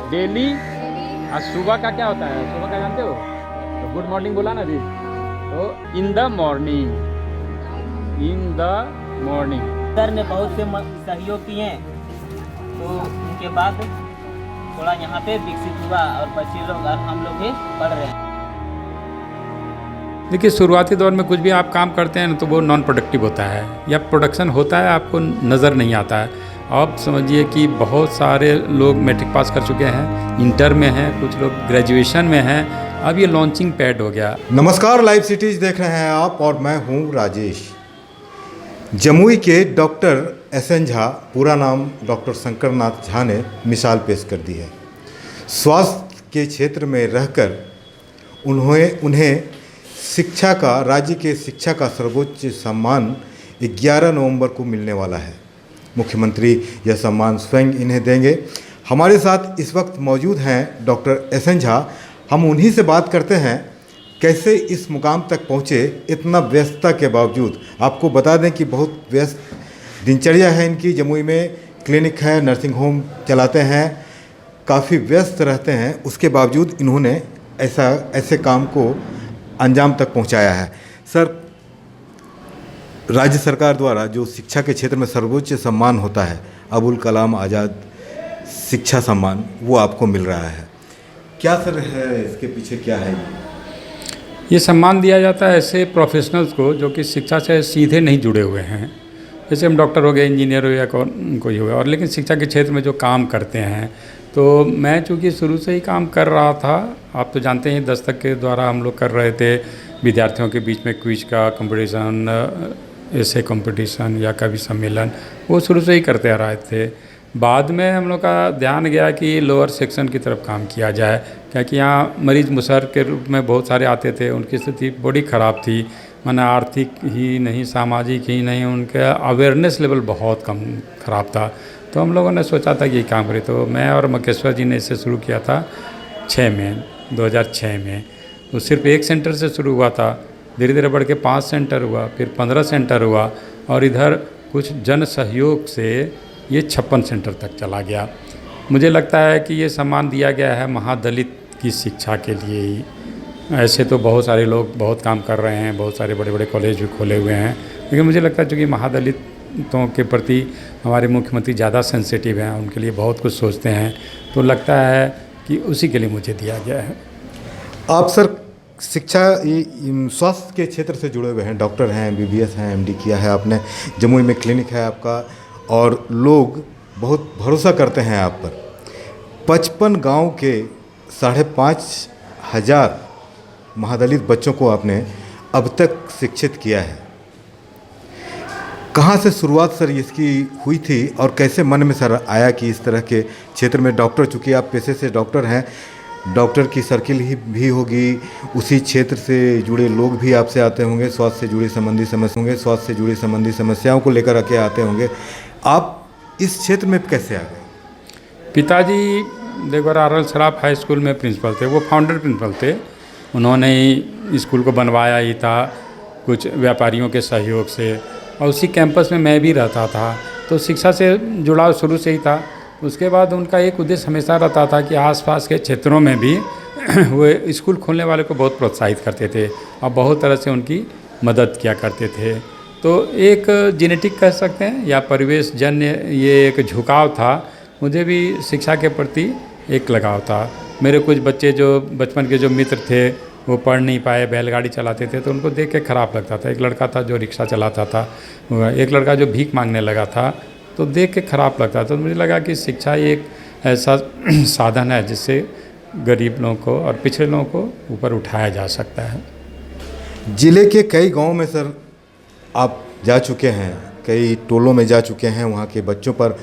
Daily. आज सुबह का क्या होता है, सुबह का जानते हो? तो गुड मॉर्निंग बोला ना अभी, तो in the morning, in the morning. Sir ने बहुत से सहयोग किए, तो उनके बाद थोड़ा यहाँ पे विकसित हुआ और बच्चे लोग और हम लोग भी पढ़ रहे हैं। देखिए, शुरुआती दौर में कुछ भी आप काम करते हैं ना, तो वो नॉन प्रोडक्टिव होता है या प्रोडक्शन होता है, आपको नज़र नहीं आता है। आप समझिए कि बहुत सारे लोग मैट्रिक पास कर चुके हैं, इंटर में हैं, कुछ लोग ग्रेजुएशन में हैं, अब ये लॉन्चिंग पैड हो गया। नमस्कार, लाइव सिटीज़ देख रहे हैं आप और मैं हूं राजेश। जमुई के डॉक्टर एसएन झा, पूरा नाम डॉक्टर शंकरनाथ झा ने मिसाल पेश कर दी है। स्वास्थ्य के क्षेत्र में रहकर उन्हें शिक्षा का, राज्य के शिक्षा का सर्वोच्च सम्मान 11 नवंबर को मिलने वाला है। मुख्यमंत्री यह सम्मान स्वयं इन्हें देंगे। हमारे साथ इस वक्त मौजूद हैं डॉक्टर एसएन झा। हम उन्हीं से बात करते हैं कैसे इस मुकाम तक पहुँचे इतना व्यस्तता के बावजूद। आपको बता दें कि बहुत व्यस्त दिनचर्या है इनकी। जमुई में क्लिनिक है, नर्सिंग होम चलाते हैं, काफ़ी व्यस्त रहते हैं। उसके बावजूद इन्होंने ऐसे काम को अंजाम तक पहुंचाया है। सर, राज्य सरकार द्वारा जो शिक्षा के क्षेत्र में सर्वोच्च सम्मान होता है, अबुल कलाम आज़ाद शिक्षा सम्मान, वो आपको मिल रहा है। क्या सर है इसके पीछे, क्या है? ये सम्मान दिया जाता है ऐसे प्रोफेशनल्स को जो कि शिक्षा से सीधे नहीं जुड़े हुए हैं। जैसे हम डॉक्टर हो गए, इंजीनियर हो या कोई हो, और लेकिन शिक्षा के क्षेत्र में जो काम करते हैं। तो मैं चूँकि शुरू से ही काम कर रहा था, आप तो जानते हैं दस्तक के द्वारा हम लोग कर रहे थे विद्यार्थियों के बीच में क्विज का कंपटीशन, ऐसे कंपटीशन या कवि सम्मेलन, वो शुरू से ही करते आ रहे थे। बाद में हम लोग का ध्यान गया कि लोअर सेक्शन की तरफ काम किया जाए, क्योंकि यहाँ मरीज मुसहर के रूप में बहुत सारे आते थे। उनकी स्थिति बड़ी ख़राब थी, माना आर्थिक ही नहीं, सामाजिक ही नहीं, उनका अवेयरनेस लेवल बहुत कम ख़राब था। तो हम लोगों ने सोचा था कि ये काम करें। तो मैं और मकेश्वर जी ने इसे शुरू किया था 2006 में। तो सिर्फ एक सेंटर से शुरू हुआ था, धीरे धीरे बढ़ के 5 सेंटर हुआ, फिर 15 सेंटर हुआ, और इधर कुछ जन सहयोग से ये 56 सेंटर तक चला गया। मुझे लगता है कि ये सम्मान दिया गया है महादलित की शिक्षा के लिए ही। ऐसे तो बहुत सारे लोग बहुत काम कर रहे हैं, बहुत सारे बड़े बड़े कॉलेज भी खोले हुए हैं, लेकिन मुझे लगता है चूँकि महादलितों के प्रति हमारे मुख्यमंत्री ज़्यादा सेंसिटिव हैं, उनके लिए बहुत कुछ सोचते हैं, तो लगता है कि उसी के लिए मुझे दिया गया है। आप सर शिक्षा स्वास्थ्य के क्षेत्र से जुड़े हुए हैं, डॉक्टर हैं, MBBS हैं, MD किया है आपने, जमुई में क्लिनिक है आपका, और लोग बहुत भरोसा करते हैं आप पर। 55 गांव के 5,500 महादलित बच्चों को आपने अब तक शिक्षित किया है। कहाँ से शुरुआत सर इसकी हुई थी और कैसे मन में सर आया कि इस तरह के क्षेत्र में डॉक्टर, चूँकि आप पेशे से डॉक्टर हैं, डॉक्टर की सर्किल ही भी होगी, उसी क्षेत्र से जुड़े लोग भी आपसे आते होंगे, स्वास्थ्य से जुड़ी संबंधी समस्याओं को लेकर के आते होंगे। आप इस क्षेत्र में कैसे आ गए? पिताजी देखो RL सराफ हाई स्कूल में प्रिंसिपल थे, वो फाउंडर प्रिंसिपल थे। उन्होंने ही स्कूल को बनवाया ही था कुछ व्यापारियों के सहयोग से, और उसी कैंपस में मैं भी रहता था, तो शिक्षा से जुड़ाव शुरू से ही था। उसके बाद उनका एक उद्देश्य हमेशा रहता था कि आसपास के क्षेत्रों में भी वो स्कूल खोलने वाले को बहुत प्रोत्साहित करते थे और बहुत तरह से उनकी मदद किया करते थे। तो एक जेनेटिक कह सकते हैं या परिवेश जन्य ये एक झुकाव था। मुझे भी शिक्षा के प्रति एक लगाव था। मेरे कुछ बच्चे जो बचपन के जो मित्र थे वो पढ़ नहीं पाए, बैलगाड़ी चलाते थे, तो उनको देख के ख़राब लगता था। एक लड़का था जो रिक्शा चलाता था, एक लड़का जो भीख मांगने लगा था, तो देख के ख़राब लगता था। तो मुझे लगा कि शिक्षा एक ऐसा साधन है जिससे गरीब लोगों को और पिछड़े लोगों को ऊपर उठाया जा सकता है। जिले के कई गांव में सर आप जा चुके हैं, कई टोलों में जा चुके हैं, वहाँ के बच्चों पर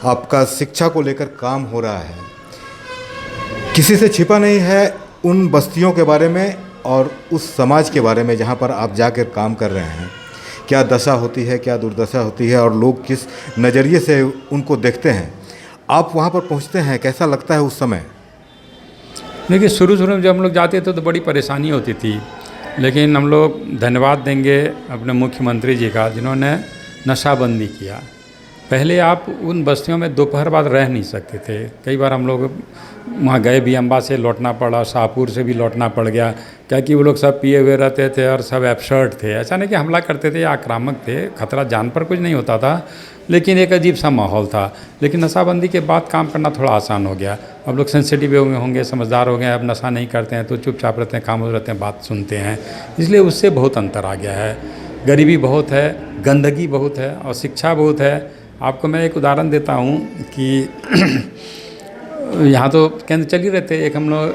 आपका शिक्षा को लेकर काम हो रहा है। किसी से छिपा नहीं है उन बस्तियों के बारे में और उस समाज के बारे में जहाँ पर आप जाकर काम कर रहे हैं। क्या दशा होती है, क्या दुर्दशा होती है, और लोग किस नज़रिए से उनको देखते हैं। आप वहाँ पर पहुँचते हैं, कैसा लगता है उस समय? देखिए, शुरू में जब हम लोग जाते थे तो बड़ी परेशानी होती थी, लेकिन हम लोग धन्यवाद देंगे अपने मुख्यमंत्री जी का, जिन्होंने नशाबंदी किया। पहले आप उन बस्तियों में दोपहर बाद रह नहीं सकते थे। कई बार हम लोग वहाँ गए भी, अम्बा से लौटना पड़ा, शाहपुर से भी लौटना पड़ गया, क्या कि वो लोग सब पिए हुए रहते थे और सब एब्सर्ड थे। ऐसा नहीं कि हमला करते थे या आक्रामक थे, खतरा जान पर कुछ नहीं होता था, लेकिन एक अजीब सा माहौल था। लेकिन नशाबंदी के बाद काम करना थोड़ा आसान हो गया। अब लोग सेंसिटिव होंगे, समझदार हो गए, अब नशा नहीं करते हैं तो चुपचाप रहते हैं, खामोश रहते हैं, बात सुनते हैं। इसलिए उससे बहुत अंतर आ गया है। गरीबी बहुत है, गंदगी बहुत है और शिक्षा बहुत है। आपको मैं एक उदाहरण देता हूँ कि यहाँ तो केंद्र चल ही रहते। एक हम लोग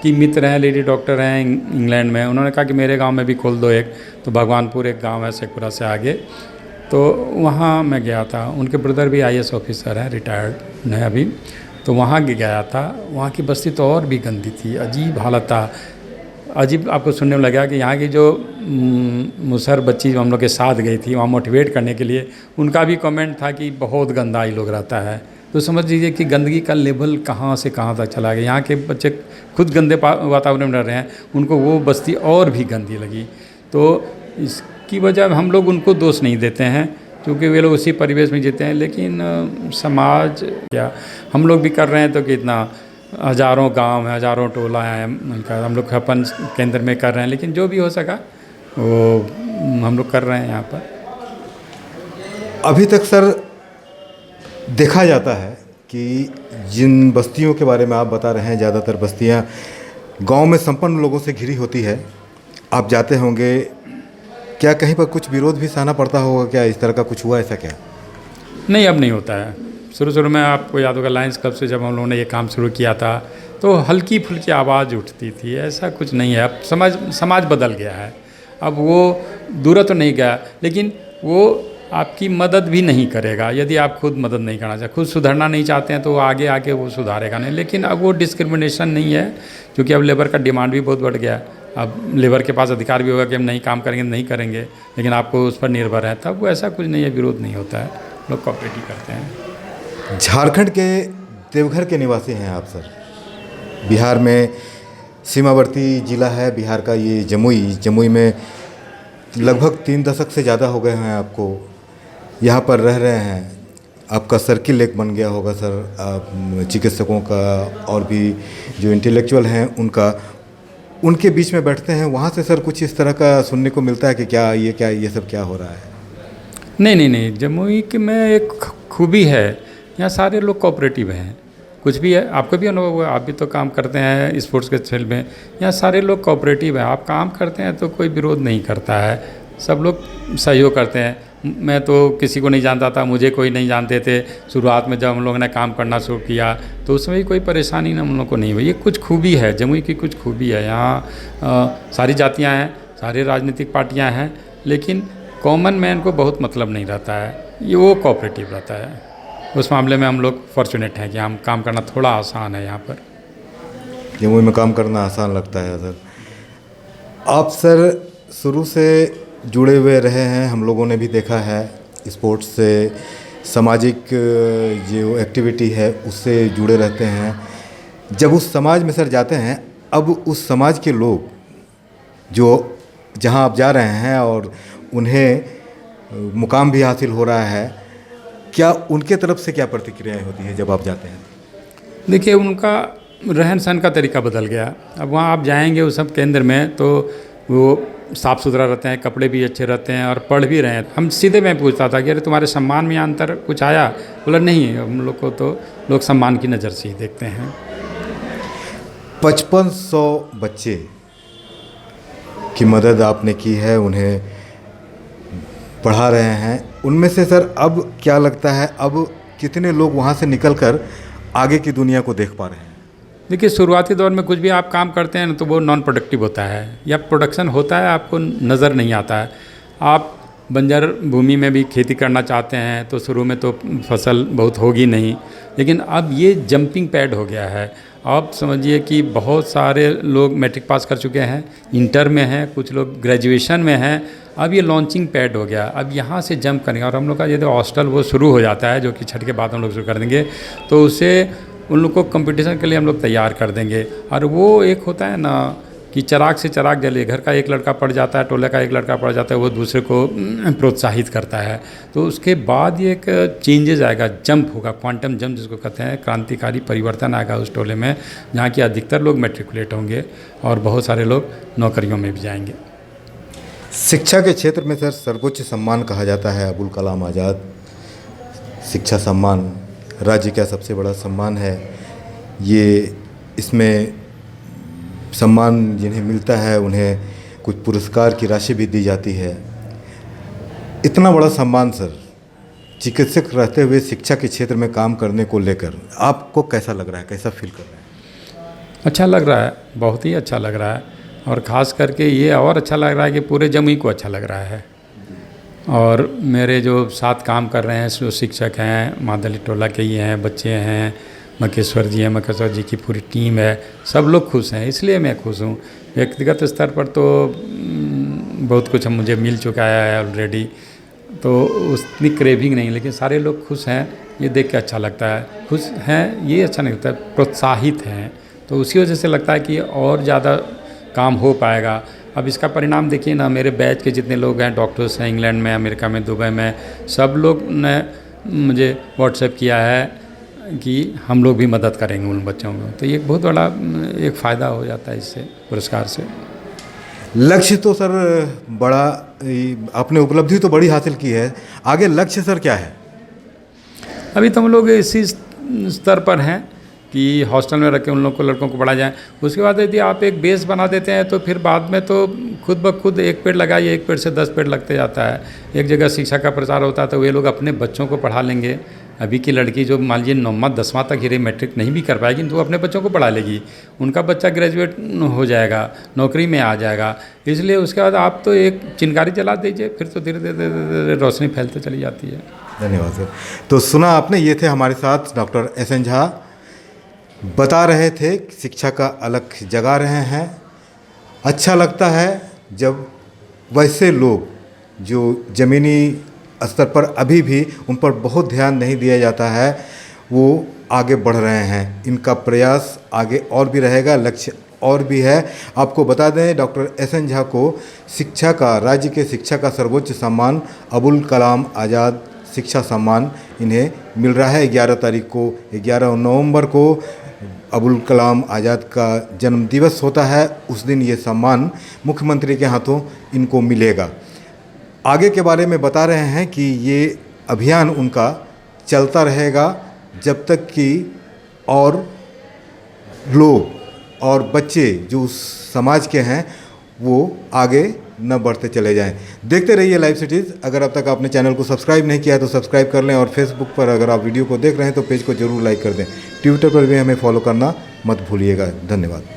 की मित्र हैं, लेडी डॉक्टर हैं इंग्लैंड में, उन्होंने कहा कि मेरे गांव में भी खोल दो एक। तो भगवानपुर एक गांव है शेखपुरा से आगे, तो वहाँ मैं गया था। उनके ब्रदर भी IAS ऑफिसर हैं, रिटायर्ड हैं अभी। तो वहाँ गया था, वहाँ की बस्ती तो और भी गंदी थी, अजीब हालत था। अजीब आपको सुनने में लगा कि यहाँ की जो मुसहर बच्ची जो हम लोग के साथ गई थी वहाँ मोटिवेट करने के लिए, उनका भी कमेंट था कि बहुत गंदा ये लोग रहता है। तो समझ लीजिए कि गंदगी का लेवल कहाँ से कहाँ तक चला गया। यहाँ के बच्चे खुद गंदे वातावरण में रह रहे हैं, उनको वो बस्ती और भी गंदी लगी। तो इसकी वजह हम लोग उनको दोष नहीं देते हैं, क्योंकि वे लोग उसी परिवेश में जीते हैं। लेकिन समाज क्या हम लोग भी कर रहे हैं, तो कितना हज़ारों गांव हैं, हज़ारों टोला हैं मिलकर हम लोग अपन केंद्र में कर रहे हैं। लेकिन जो भी हो सका वो हम लोग कर रहे हैं यहाँ पर। अभी तक सर देखा जाता है कि जिन बस्तियों के बारे में आप बता रहे हैं, ज़्यादातर बस्तियाँ गांव में संपन्न लोगों से घिरी होती है। आप जाते होंगे, क्या कहीं पर कुछ विरोध भी सहना पड़ता होगा? क्या इस तरह का कुछ हुआ, ऐसा क्या? नहीं, अब नहीं होता है। शुरू में आपको याद होगा लायंस क्लब से जब हम लोगों ने ये काम शुरू किया था तो हल्की फुल्की आवाज़ उठती थी, ऐसा कुछ नहीं है। अब समाज बदल गया है। अब वो दूर तो नहीं गया, लेकिन वो आपकी मदद भी नहीं करेगा यदि आप खुद मदद नहीं करना चाहते, खुद सुधरना नहीं चाहते हैं, तो वो आगे आके वो सुधारेगा नहीं। लेकिन अब वो डिस्क्रिमिनेशन नहीं है, क्योंकि अब लेबर का डिमांड भी बहुत बढ़ गया। अब लेबर के पास अधिकार भी होगा कि हम नहीं काम करेंगे, नहीं करेंगे, लेकिन आपको उस पर निर्भर है। तब वो ऐसा कुछ नहीं है, विरोध नहीं होता है, लोग कोऑपरेट ही करते हैं। झारखंड के देवघर के निवासी हैं आप सर। बिहार में सीमावर्ती ज़िला है बिहार का ये जमुई में लगभग 3 दशक से ज़्यादा हो गए हैं आपको यहाँ पर रह रहे हैं। आपका सर्किल एक बन गया होगा सर, आप चिकित्सकों का और भी जो इंटेलेक्चुअल हैं उनके बीच में बैठते हैं। वहाँ से सर कुछ इस तरह का सुनने को मिलता है कि क्या ये सब क्या हो रहा है? नहीं, जमुई के में एक खूबी है, यहाँ सारे लोग कोऑपरेटिव हैं। कुछ भी है, आपको भी अनुभव हुआ, आप भी तो काम करते हैं स्पोर्ट्स के फील्ड में। यहाँ सारे लोग कोऑपरेटिव हैं। आप काम करते हैं तो कोई विरोध नहीं करता है, सब लोग सहयोग करते हैं। मैं तो किसी को नहीं जानता था, मुझे कोई नहीं जानते थे। शुरुआत में जब हम लोगों ने काम करना शुरू किया तो उसमें भी कोई परेशानी हम लोग को नहीं हुई। ये कुछ खूबी है, जमुई की कुछ खूबी है। यहाँ सारी जातियाँ हैं, सारे राजनीतिक पार्टियाँ हैं, लेकिन कॉमन मैन को बहुत मतलब नहीं रहता है, ये वो कोऑपरेटिव रहता है। उस मामले में हम लोग फॉर्चुनेट हैं कि हम काम करना थोड़ा आसान है यहाँ पर। जमुई में काम करना आसान लगता है सर। आप सर शुरू से जुड़े हुए रहे हैं, हम लोगों ने भी देखा है, स्पोर्ट्स से, सामाजिक जो एक्टिविटी है उससे जुड़े रहते हैं। जब उस समाज में सर जाते हैं, अब उस समाज के लोग जो जहां आप जा रहे हैं और उन्हें मुकाम भी हासिल हो रहा है, क्या उनके तरफ से क्या प्रतिक्रियाएं होती है जब आप जाते हैं? देखिए, उनका रहन सहन का तरीका बदल गया। अब वहाँ आप जाएंगे उस सब केंद्र में तो वो साफ़ सुथरा रहते हैं, कपड़े भी अच्छे रहते हैं और पढ़ भी रहे हैं। हम सीधे मैं पूछता था कि अरे तुम्हारे सम्मान में अंतर कुछ आया? बोला नहीं, हम लोग को तो लोग सम्मान की नज़र से ही देखते हैं। 5500 बच्चे की मदद आपने की है, उन्हें पढ़ा रहे हैं। उनमें से सर अब क्या लगता है, अब कितने लोग वहाँ से निकलकर आगे की दुनिया को देख पा रहे हैं? देखिए, शुरुआती दौर में कुछ भी आप काम करते हैं ना तो वो नॉन प्रोडक्टिव होता है या प्रोडक्शन होता है, आपको नज़र नहीं आता है। आप बंजर भूमि में भी खेती करना चाहते हैं तो शुरू में तो फसल बहुत होगी नहीं, लेकिन अब ये जंपिंग पैड हो गया है। आप समझिए कि बहुत सारे लोग मैट्रिक पास कर चुके हैं, इंटर में हैं, कुछ लोग ग्रेजुएशन में हैं। अब ये लॉन्चिंग पैड हो गया, अब यहाँ से जंप करेंगे। और हम लोग का यदि हॉस्टल वो शुरू हो जाता है, जो कि छठ के बाद हम लोग शुरू कर देंगे, तो उससे उन लोग को कंपटीशन के लिए हम लोग तैयार कर देंगे। और वो एक होता है ना कि चिराग से चिराग जले, घर का एक लड़का पढ़ जाता है, टोले का एक लड़का पढ़ जाता है, वो दूसरे को प्रोत्साहित करता है। तो उसके बाद ये एक चेंजेज आएगा, जंप होगा, क्वांटम जंप जिसको कहते हैं, क्रांतिकारी परिवर्तन आएगा उस टोले में, जहाँ की अधिकतर लोग मैट्रिकुलेट होंगे और बहुत सारे लोग नौकरियों में भी जाएंगे। शिक्षा के क्षेत्र में सर सर्वोच्च सम्मान कहा जाता है अबुल कलाम आज़ाद शिक्षा सम्मान, राज्य का सबसे बड़ा सम्मान है ये। इसमें सम्मान जिन्हें मिलता है उन्हें कुछ पुरस्कार की राशि भी दी जाती है। इतना बड़ा सम्मान सर, चिकित्सक रहते हुए शिक्षा के क्षेत्र में काम करने को लेकर आपको कैसा लग रहा है, कैसा फील कर रहे हैं? अच्छा लग रहा है, बहुत ही अच्छा लग रहा है, और ख़ास करके ये और अच्छा लग रहा है कि पूरे जमुई को अच्छा लग रहा है। और मेरे जो साथ काम कर रहे हैं जो शिक्षक हैं, मादली टोला के ही हैं, बच्चे हैं, मकेश्वर जी हैं, मकेश्वर जी की पूरी टीम है, सब लोग खुश हैं, इसलिए मैं खुश हूँ। व्यक्तिगत स्तर पर तो बहुत कुछ मुझे मिल चुका है ऑलरेडी, तो उतनी क्रेविंग नहीं, लेकिन सारे लोग खुश हैं, ये देख के अच्छा लगता है। खुश हैं ये अच्छा नहीं लगता, प्रोत्साहित हैं, तो उसी वजह से लगता है कि और ज़्यादा काम हो पाएगा। अब इसका परिणाम देखिए ना, मेरे बैच के जितने लोग हैं, डॉक्टर्स हैं, इंग्लैंड में, अमेरिका में, दुबई में, सब लोग ने मुझे व्हाट्सएप किया है कि हम लोग भी मदद करेंगे उन बच्चों को। तो ये बहुत बड़ा एक फ़ायदा हो जाता है इससे, पुरस्कार से। लक्ष्य तो सर बड़ा, आपने उपलब्धि तो बड़ी हासिल की है, आगे लक्ष्य सर क्या है? अभी तो हम लोग इसी स्तर पर हैं कि हॉस्टल में रख के उन लोग को, लड़कों को पढ़ा जाए। उसके बाद यदि आप एक बेस बना देते हैं तो फिर बाद में तो खुद ब खुद एक पेड़ लगाइए, एक पेड़ से 10 पेड़ लगते जाता है। एक जगह शिक्षा का प्रचार होता है तो वे लोग अपने बच्चों को पढ़ा लेंगे। अभी की लड़की जो मान लीजिए 9वां 10वां तक हीरे मैट्रिक नहीं भी कर पाएगी तो वो अपने बच्चों को पढ़ा लेगी, उनका बच्चा ग्रेजुएट हो जाएगा, नौकरी में आ जाएगा। इसलिए उसके बाद आप तो एक चिनगारी जला दीजिए, फिर तो धीरे धीरे रोशनी फैलते चली जाती है। धन्यवाद सर। तो सुना आपने, ये थे हमारे साथ डॉक्टर एस.एन. झा, बता रहे थे शिक्षा का अलग जगा रहे हैं। अच्छा लगता है जब वैसे लोग जो ज़मीनी स्तर पर अभी भी उन पर बहुत ध्यान नहीं दिया जाता है, वो आगे बढ़ रहे हैं। इनका प्रयास आगे और भी रहेगा, लक्ष्य और भी है। आपको बता दें डॉक्टर एस.एन. झा को शिक्षा का, राज्य के शिक्षा का सर्वोच्च सम्मान अबुल कलाम आज़ाद शिक्षा सम्मान इन्हें मिल रहा है। 11 तारीख को, 11 नवंबर को अबुल कलाम आज़ाद का जन्मदिवस होता है। उस दिन ये सम्मान मुख्यमंत्री के हाथों इनको मिलेगा। आगे के बारे में बता रहे हैं कि ये अभियान उनका चलता रहेगा जब तक कि और लोग और बच्चे जो उस समाज के हैं वो आगे न बढ़ते चले जाएं। देखते रहिए लाइव सिटीज़। अगर अब तक आपने चैनल को सब्सक्राइब नहीं किया है तो सब्सक्राइब कर लें, और फेसबुक पर अगर आप वीडियो को देख रहे हैं तो पेज को जरूर लाइक कर दें। ट्विटर पर भी हमें फॉलो करना मत भूलिएगा। धन्यवाद।